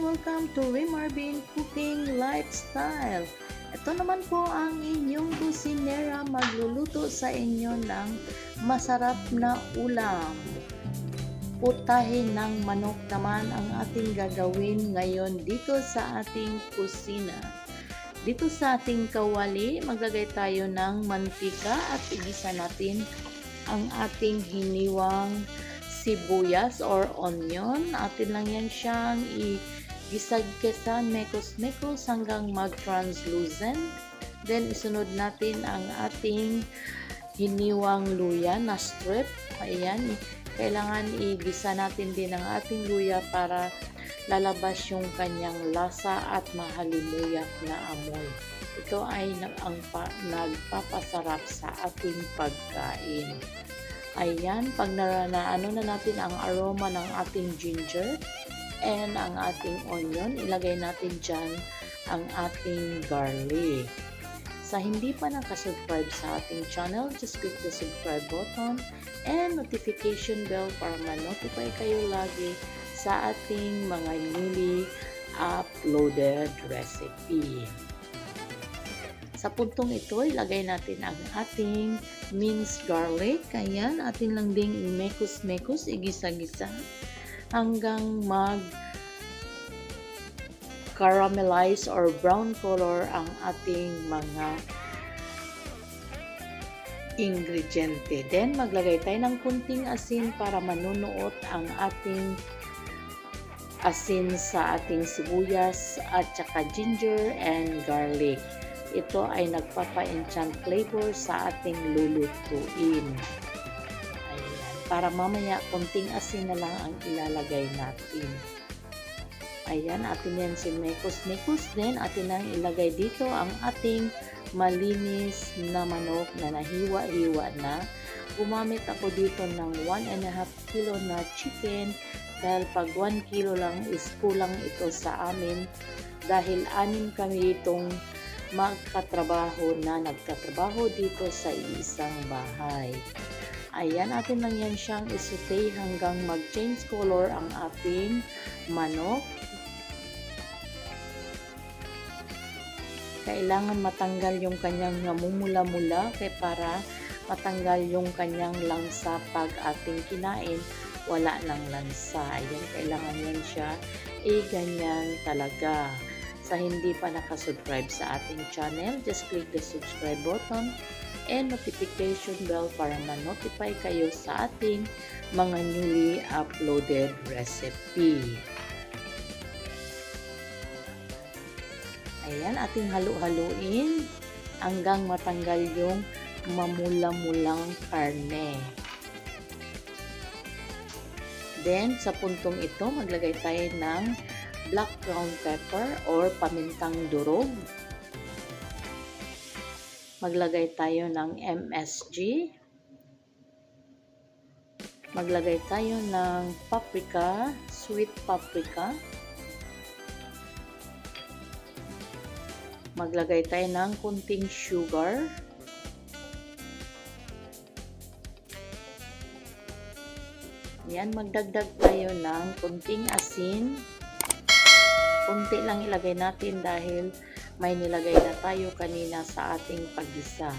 welcome to Remarvin Cooking Lifestyle. Ito naman po ang inyong kusinera magluluto sa inyo ng masarap na ulam. Putahe ng manok naman ang ating gagawin ngayon dito sa ating kusina. Dito sa ating kawali, maglagay tayo ng mantika at igisa natin ang ating hiniwang sibuyas or onion. Atin lang yan siyang igisag-gisan mekos-mekos hanggang mag-translucent. Then isunod natin ang ating hiniwang luya na strip. Ayan, kailangan igisa natin din ang ating luya para lalabas yung kanyang lasa at mahalimuyak na amoy. Ito ay nagpapasarap sa ating pagkain. Ayan, pag naano na natin ang aroma ng ating ginger and ang ating onion, ilagay natin dyan ang ating garlic. Sa hindi pa nakasubscribe sa ating channel, just click the subscribe button and notification bell para ma-notify kayo lagi sa ating mga newly uploaded recipe. Sa puntong ito, ilagay natin ang ating minced garlic. Ayan, atin lang ding i-mekos-mekos, igisa-gisa hanggang mag-caramelize or brown color ang ating mga ingrediente. Then, maglagay tayo ng kunting asin para manunuot ang ating asin sa ating sibuyas at saka ginger and garlic. Ito ay nagpapa-enchant flavor sa ating lulutuin. Ayan. Para mamaya, konting asin na lang ang ilalagay natin. Ayan, atin yan si mekos-mekos. Then, atin nang ilagay dito ang ating malinis na manok na nahiwa-hiwa na. Gumamit ako dito ng 1.5 kilo na chicken dahil pag 1 kilo lang is kulang ito sa amin dahil 6 kami itong magkatrabaho na nagtatrabaho dito sa isang bahay. Ayan, atin lang yan siyang isutay hanggang mag-change color ang ating manok. Kailangan matanggal yung kanyang namumula-mula kaya para matanggal yung kanyang langsa pag ating kinain, wala ng lansa. Ayan, kailangan yan siya ganyan talaga. Sa hindi pa nakasubscribe sa ating channel, just click the subscribe button and notification bell para ma-notify kayo sa ating mga newly uploaded recipe. Ayan, ating halu-haluin hanggang matanggal yung mamula-mulang karne. Then, sa puntong ito, maglagay tayo ng black ground pepper or pamintang durog. Maglagay tayo ng MSG. Maglagay tayo ng paprika, sweet paprika. Maglagay tayo ng kunting sugar. Yan, magdagdag tayo ng kunting asin. Kunti lang ilagay natin dahil may nilagay na tayo kanina sa ating paggisa.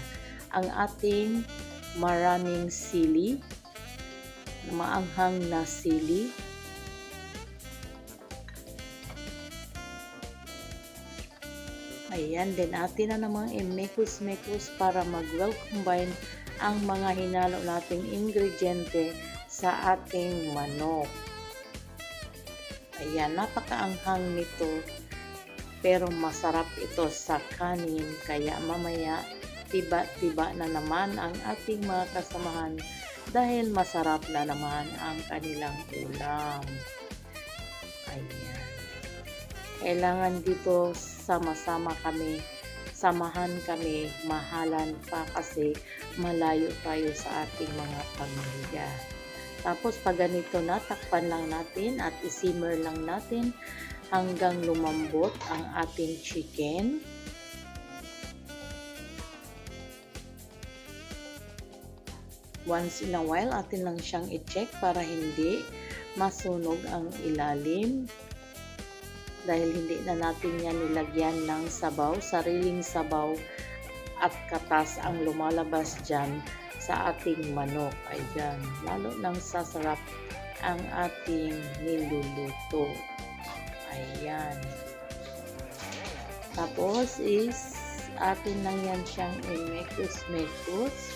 Ang ating maraming sili, maanghang na sili. Ayan, din atin na namang i-mekos-mekos para mag-well combine ang mga hinalo nating ingrediente sa ating manok. Ayan, napakaanghang nito pero masarap ito sa kanin kaya mamaya tiba-tiba na naman ang ating mga kasamahan dahil masarap na naman ang kanilang ulam. Ayan. Kailangan dito sama-sama kami, samahan kami, mahalan pa kasi malayo tayo sa ating mga pamilya. Tapos pag ganito na, takpan lang natin at isimmer lang natin hanggang lumambot ang ating chicken. Once in a while, atin lang siyang i-check para hindi masunog ang ilalim. dahil hindi na natin yan nilagyan ng sabaw, sariling sabaw at katas ang lumalabas dyan sa ating manok. Ayan, lalo nang sasarap ang ating niluluto. Ayan. Tapos is atin lang yan siyang i-mekos-mekos.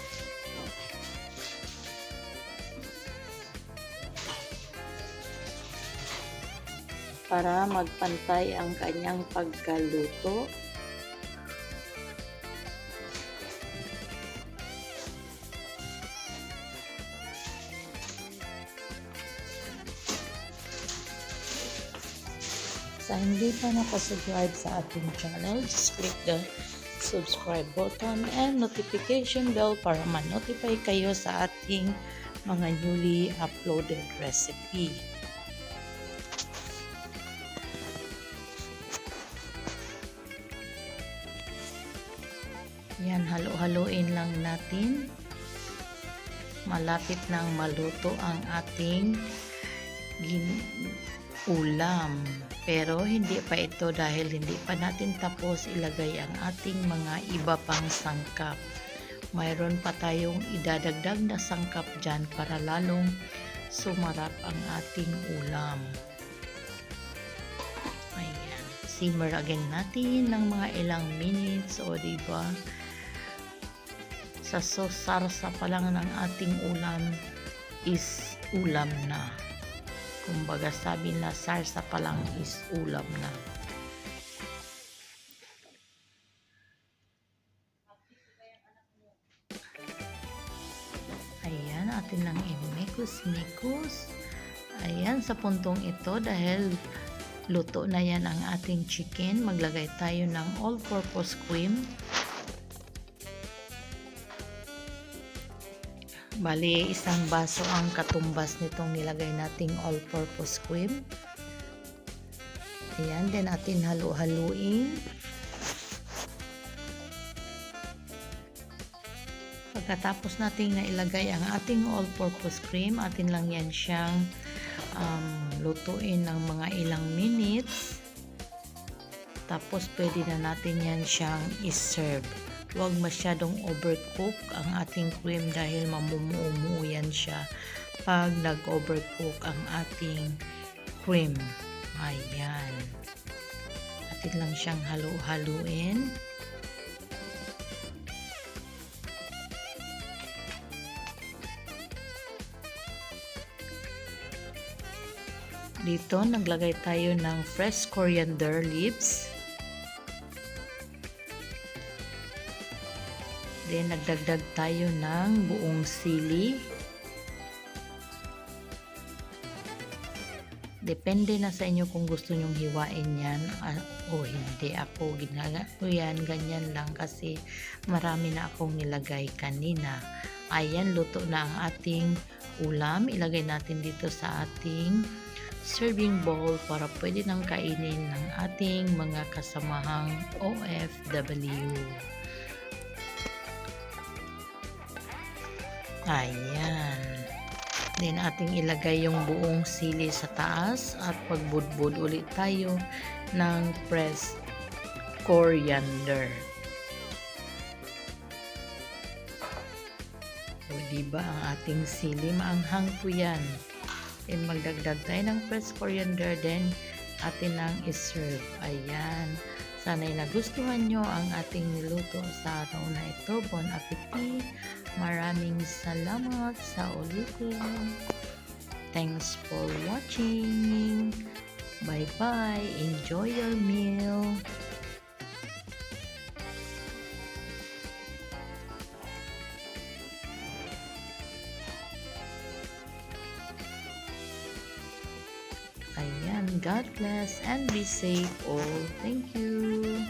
Para magpantay ang kanyang pagkaluto. Sa hindi pa nakasubscribe sa ating channel, just click the subscribe button and notification bell para ma-notify kayo sa ating mga newly uploaded recipe. Yan, halo-haloin lang natin. Malapit nang maluto ang ating ulam. Pero hindi pa ito dahil hindi pa natin tapos ilagay ang ating mga iba pang sangkap. Mayroon pa tayong idadagdag na sangkap dyan para lalong sumarap ang ating ulam. Ayan. Simmer again natin ng mga ilang minutes, o diba? Sa sarsa pa lang ng ating ulam is ulam na. Kumbaga sabi na sarsa pa lang is ulam na. Ayan, atin lang i-mekos-mekos. Ayan, sa puntong ito dahil luto na yan ang ating chicken, maglagay tayo ng all-purpose cream. Bali, isang baso ang katumbas nitong nilagay nating all-purpose cream. Ayan, then atin halu-haluin. Pagkatapos natin na ilagay ang ating all-purpose cream, atin lang yan siyang lutuin ng mga ilang minutes. Tapos pwede na natin yan siyang i-serve. Huwag masyadong overcook ang ating cream dahil mamumuo yan siya pag nag-overcook ang ating cream. Ayan. Atin lang siyang halu-haluin. Dito, naglagay tayo ng fresh coriander leaves. Then, nagdagdag tayo ng buong sili. Depende na sa inyo kung gusto nyong hiwain yan o hindi. Ako ginagawa ko yan, ganyan lang kasi marami na akong nilagay kanina. Ayan, luto na ang ating ulam. Ilagay natin dito sa ating serving bowl para pwede nang kainin ng ating mga kasamahang OFW. Ayan. Then, ating ilagay yung buong sili sa taas at pagbudbud ulit tayo ng pressed coriander. O, diba ang ating sili? Maanghang po yan. Then, magdagdag tayo ng pressed coriander. Then, atin lang iserve. Ayan. Sana'y nagustuhan nyo ang ating niluto sa araw na ito. Bon appetit! Maraming salamat sa ulitin. Thanks for watching. Bye-bye. Enjoy your meal. Ayan, God bless and be safe all. Thank you.